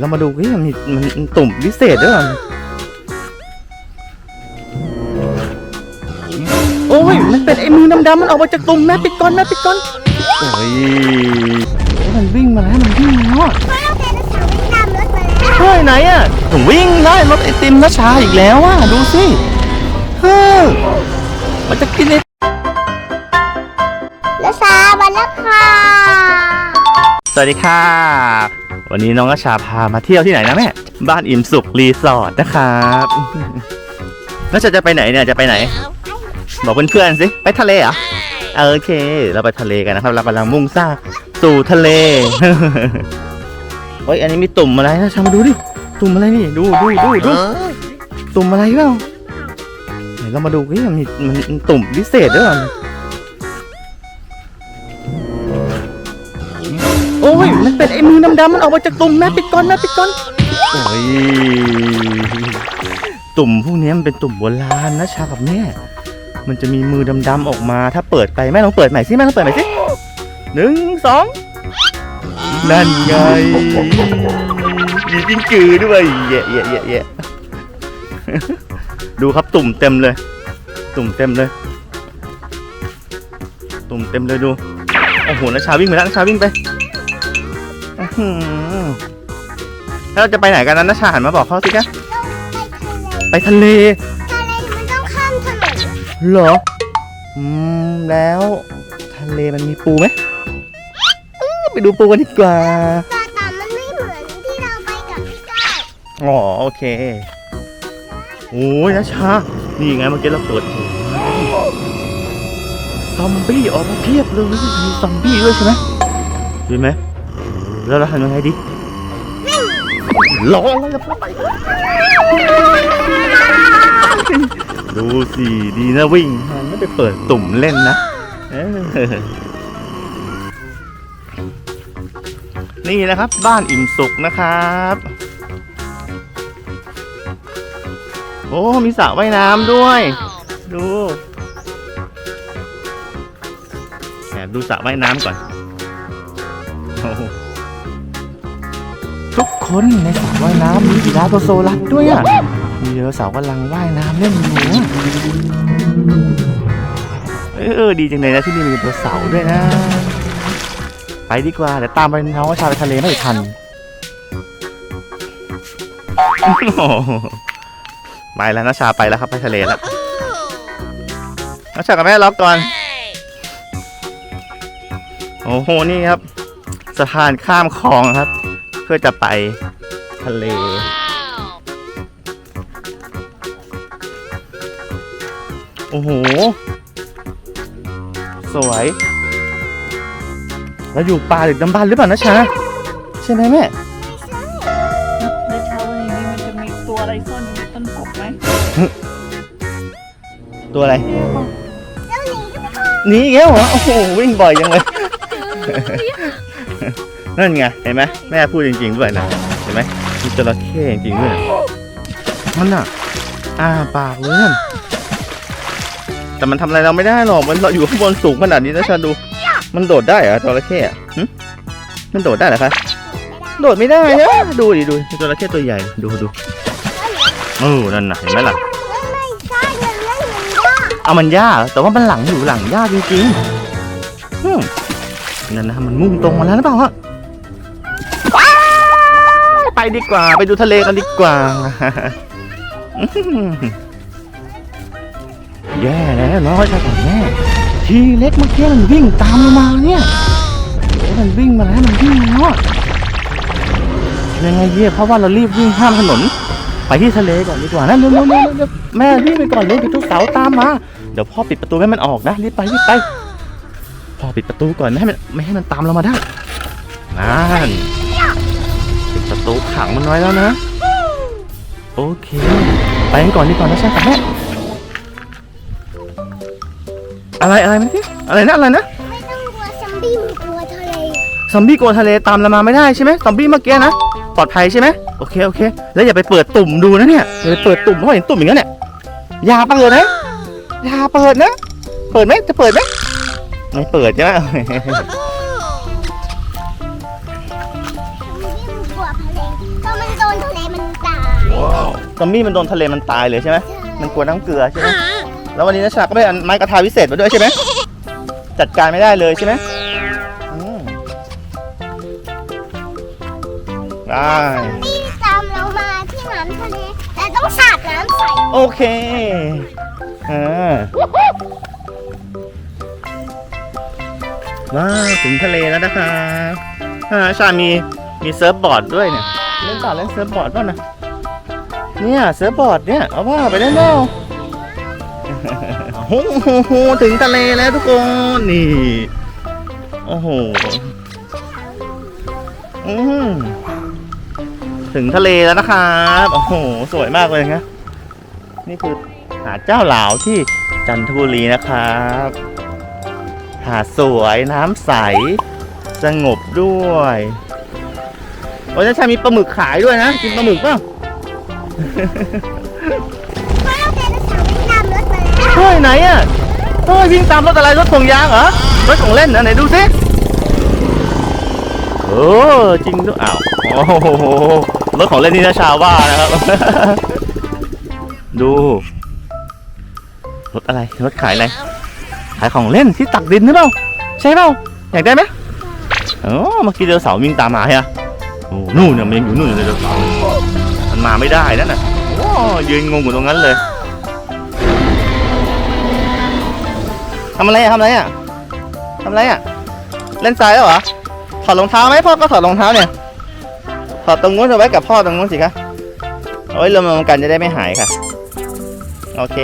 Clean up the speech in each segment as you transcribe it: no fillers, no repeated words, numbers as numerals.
เรามาดูที่มันตุ่มพิเศษด้วยโอ้ยมันเป็นไอ้มือดำๆมันออกมาจากตุ่มแม่ปิดก่อนโอ้ยมันวิ่งมาแล้วเฮ้ยไหนอ่ะผมวิ่งได้รถไอติมนัชชาอีกแล้วอ่ะดูสิเฮ้ยมันจะกินไอนัชชามาแล้วค่ะสวัสดีค่ะวันนี้น้องนัชชาพามาเที่ยวที่ไหนนะแม่บ้านอิ่มสุขรีสอร์ทนะครับนัชชาจะไปไหนเนี่ยจะไปไหนบอกเพื่อนๆสิไปทะเลเหรอโอเคเราไปทะเลกันนะครับเรากำลังมุ่งหน้าสู่ทะเลเฮ้ยอันนี้มีตุ่มอะไรนะชามาดูดิตุ่มอะไรนี่ดูตุ่มอะไรเปล่าเดี๋ยวเรามาดูดิมันตุ่มพิเศษด้วยโอ้ยมันเป็นไอ้มือดำๆมันออกมาจากตุ่มแม่ปิดก่อนโอ้ยตุ่มพวกนี้มันเป็นตุ่มโบราณนะชากับแม่มันจะมีมือดำๆออกมาถ้าเปิดไปแม่ลองเปิดใหม่สิ1 2นั่นไงมีจิ้งจือด้วยเยะดูครับตุ่มเต็มเลยดูโอ้โหนัชชาวิ่งไปแล้วนัชชาวิ่งไปแล้วเราจะไปไหนกันนั้นนัชชาหันมาบอกเขาสิคะไปทะเลมันต้องข้ามถนนเหรอแล้วทะเลมันมีปูไหมไปดูปูกันดีกว่าแต่มันไม่เหมือนที่เราไปกับพี่ก้าวอ๋อโอเคโอ้ยนัชชานี่ไงเมื่อกี้เราเปิดซอมบี้ออกมาเพียบเลยมีซอมบี้ด้วยใช่ไหมดีไหมแล้วเราทำยังไงดีรออะไรกับไปดูสิดีนะวิ่งไม่ไปเปิดตุ่มเล่นนะนี่นะครับบ้านอิ่มสุขนะครับโอ้มีสระว่ายน้ำด้วยดูแอบดูสระว่ายน้ำก่อนทุกคนในสระว่ายน้ำมีกีฬาโซลัสด้วยอ่ะมีไดโนเสาร์กำลังว่ายน้ำเล่นอยู่ดีจังเลยนะที่นี่มีไดโนเสาร์ด้วยนะไปดีกว่าเดี๋ยวตามไปน้องว่าชาไปทะเลไม่ทันไปแล้วนัชชาไปแล้วครับไปทะเลแล้วนัชชากับแม่ล็อกก่อนโอ้โหนี่ครับสะพานข้ามคลองครับเพื่อจะไปทะเลโอ้โหสวยแล้วอยู่ป่าหรือน้ำบ้านหรือเปล่านะชาใช่ไหมแม่ในเช้าวันนี้มันจะมีตัวอะไรซ่อนอยู่ในต้นกบไหมตัวอะไรหนีอีกแล้วเหรอโอ้โหวิ่งบ่อยยังเลยนั่นไงเห็นไหมแม่พูดจริงๆด้วยนะเห็นไหมมีจระเข้จริงๆด้วยมันอ่ะปากเลยนั่นแต่มันทำอะไรเราไม่ได้หรอกมันเราอยู่ข้างบนสูงขนาดนี้นะชาดูมันโดดได้เหรอจระเข้อะมันโดดได้เหรอคะโดดไม่ได้นะดูดิจระเข้ตัวใหญ่ดูนั่นน่ะเห็นไหมล่ะเอามันย่าแต่ว่ามันหลังอยู่หลังย่าจริงๆนั่นนะมันมุ่งตรงมาแล้วหรือเปล่าฮะไปดีกว่าไปดูทะเลกันดีกว่าแย่แล้วน้อยชายของแม่ทีเล็กเมื่อกี้มันวิ่งตามเรามาเนี่ยมันวิ่งมาแล้วยังไงเยี่ยเพราะว่าเรารีบวิ่งข้ามถนนไปที่ทะเลก่อนดีกว่านะเร็วแม่รีบไปก่อนเลยปิดทุกเสาตามมาเดี๋ยวพ่อปิดประตูให้มันออกนะรีบไปพ่อปิดประตูก่อนไม่ให้มันตามเรามาได้นั่นปิดประตูขังมันไว้แล้วนะโอเคไปกันก่อนดีกว่านะใช่ค่ะแม่อะไรมันสิอะไรนะไม่ต้องกลัวซอมบี้มันกลัวทะเลซอมบี้กลัวทะเลตามเรามาไม่ได้ใช่ไหมซอมบี้เมื่อกี้นะปลอดภัยใช่ไหมโอเคแล้วอย่าไปเปิดตุ่มดูนะเนี่ยอย่าไปเปิดตุ่มเพราะเห็นตุ่มอย่างนั้นเนี่ยอย่าเปิดนะเปิดไหมจะเปิดไหมไม่เปิดใช่ไหม กับทะเลตอนมันโดนทะเลมันตาย ซอมบี้มันโดนทะเลมันตายเลยใช่ไหมมันกลัวน้ำเกลือใช่ไหมแล้ววันนี้นัชชาก็ได้ไม้กระทาวิเศษมาด้วยใช่ไหมจัดการไม่ได้เลยใช่ไหมได้ นี่ตามเรามาที่น้ำทะเลแต่ต้องสาดน้ำใส่ โอเคว้าวถึงทะเลแล้วนะครับชามีเซิร์ฟบอร์ดด้วยเนี่ยเล่นเซิร์ฟบอร์ดป่ะนะเนี่ยเซิร์ฟบอร์ดเนี่ยเอาว่าไปเล่นเปล่าโอ้โหถึงทะเลแล้วทุกคนนี่โอ้โหถึงทะเลแล้วนะครับโอ้โหสวยมากเลยนะนี่คือหาดเจ้าหลาวที่จันทบุรีนะครับหาดสวยน้ำใสสงบด้วยโอ้ยชามีปลาหมึกขายด้วยนะกินปลาหมึกป่ะ เพราะเราเป็นสาวที่นำรถมาแล้ว เฮ้ยไหนอ่ะเฮ้ยวิ่งตามรถอะไรรถห่วงยางเหรอรถของเล่นนะไหนดูสิโอ้จริงด้วยอ้าวโอ้โหรถของเล่นนี่นะชาวว่านะครับ ดูรถอะไรรถขายอะไรขายของเล่นที่ตักดินหรือเปล่าใช่เปล่าอยากได้ไหมเมื่อกี้เดวเสาร์วิ่งตามมาฮะโอ้นู่นเนี่ยมันยังอยู่นู่นเลยเดวเสาร์มันมาไม่ได้นั่นน่ะโอ้ยืนงงอยู่ตรงนั้นเลยทำอะไรอ่ะเล่นทรายแล้วเหรอถอดรองเท้าไหมพ่อก็ถอดรองเท้าเนี่ยถอดตรงนู้นเอาไว้กับพ่อตรงนู้นสิคะเอาไว้รวมกันจะได้ไม่หายค่ะโอเค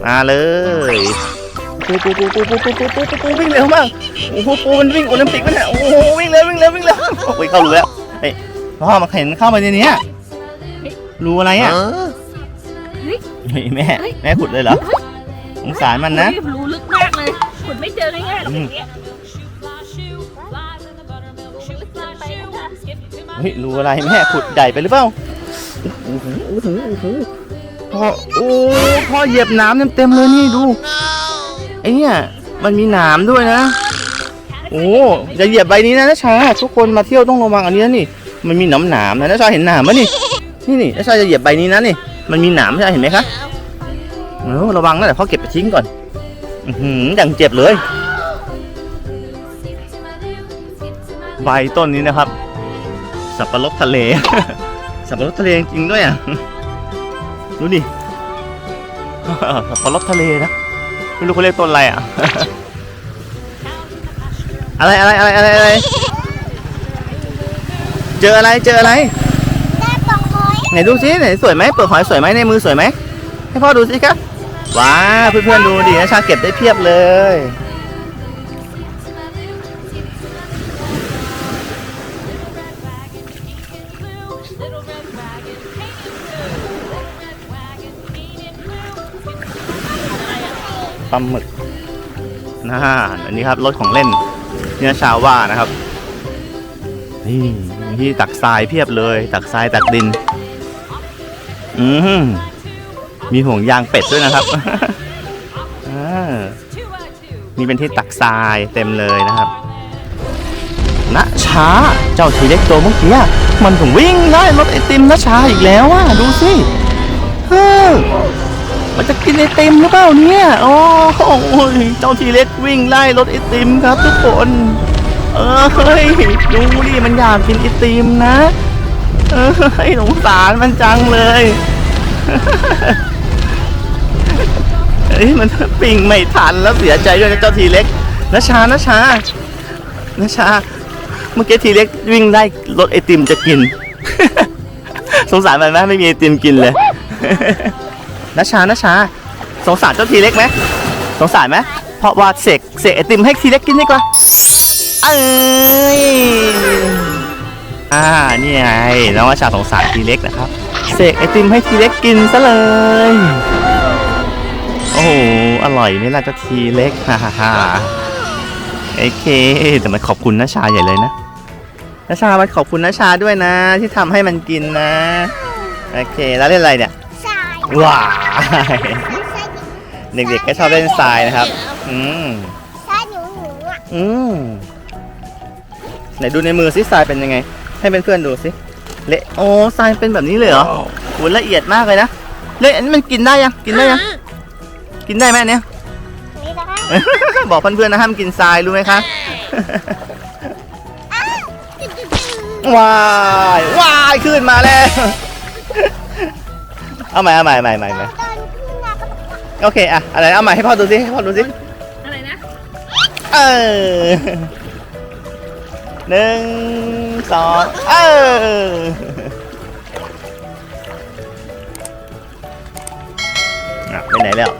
มาเลยปูวิ่งเร็วมากโอ้โหปูมันวิ่งโอลิมปิกมันเนี่ยโอ้โหวิ่งเร็วโอ้ยเข้ารูแล้วเฮ้ยพ่อมาเห็นเข้าไปในนี้รูอะไรอ่ะแม่ขุดเลยเหรอสงสารมันนะ รู้ลึกมากเลยขุดไม่เจอง่ายๆหรอกอย่างเงี้ย เฮ้ยรูอะไรแม่ขุดใหญ่ไปหรือเปล่าพ่อเหยียบน้ำเต็มเลยนี่ดูไอ้เนี่ยมันมีหนามด้วยนะโอ้อย่าเหยียบใบนี้นะนัชชาทุกคนมาเที่ยวต้องระวังอันนี้นะนี่มันมีหนามนะนัชชาเห็นหนามไหมนี่นัชชาจะเหยียบใบนี้นะนี่มันมีหนามใช่เห็นไหมคะระวังนะเดี๋ยวพ่อเก็บไปทิ้งก่อนอย่างเจ็บเลยใบต้นนี้นะครับสับปะรดทะเล สับปะรดทะเลจริงด้วยอ่ะดูดิ สับปะรดทะเลนะไม่รู้เขาเรียกต้นอะไรอ่ะ อะไรเจออะไร ได้ปองหอย ไหนดูซิไหนสวยไหมเปลือกหอยสวยไหมในมือสวยไหมให้พ่อดูสิครับว้าเพื่อนๆดูดินะชาเก็บได้เพียบเลยปลาหมึกอันนี้ครับรถของเล่นเนี่ยชาวว่านะครับนี่ที่ตักทรายเพียบเลยตักทรายตักดินมีห่วงยางเป็ดด้วยนะครับ นี่เป็นที่ตักทรายเต็มเลยนะครับณช้าเจ้าทีเล็กตัวเมื่อกี้มันถึงวิ่งได้รถไอติมณช้าอีกแล้วอ่ะดูสิมันจะกินไอติมหรือเปล่าเนี่ยโอ้ยเจ้าทีเล็กวิ่งไล่รถไอติมครับทุกคนเฮ้ยดูดิมันอยากกินไอติมนะสงสารมันจังเลยมันปิ่งไม่ทันแล้วเสียใจด้วยนะเจ้าทีเล็กนะชาเมื่อกี้ทีเล็กวิ่งได้รถไอติมจะกิน สงสารมันไหมไม่มีไอติมกินเลย นะชาสงสารเจ้าทีเล็กไหมสงสารไหมเพราะว่าเสกไอติมให้ทีเล็กกินดีกว่านี่ไงน้องว่าชาสงสารทีเล็กนะครับเสกไอติมให้ทีเล็กกินซะเลยโอ้โหอร่อยไหมล่ะเจ้าทีเล็กฮ่าโอเคแต่มันขอบคุณนะชาใหญ่เลยนะชามันขอบคุณนะชาด้วยนะที่ทำให้มันกินนะโอเคแล้วเล่นอะไรเนี่ย ทราย ว้าวเด็กๆก็ชอบเล่นทรายนะครับทรายหนูอ่ะ อืมไหนดูในมือซิทรายเป็นยังไง ให้เพื่อนๆดูสิเละโอ้ทรายเป็นแบบนี้เลยเหรอโหละเอียดมากเลยนะเละอันนี้มันกินได้ยังกินได้ยังกินได้ไหมอันเนี้ย ไม่ได้ บอกเพื่อนๆนะห้ามกินทรายรู้ไหมคะ ว้ายว้ายขึ้นมาแล้ว เอาใหม่ ตอนขึ้นมาก็ต้อง โอเคอะอะไรเอาใหม่ให้พ่อดูสิให้พ่อดูสิ อะไรนะ เออหนึ่งสองเออไปไหนแล้ว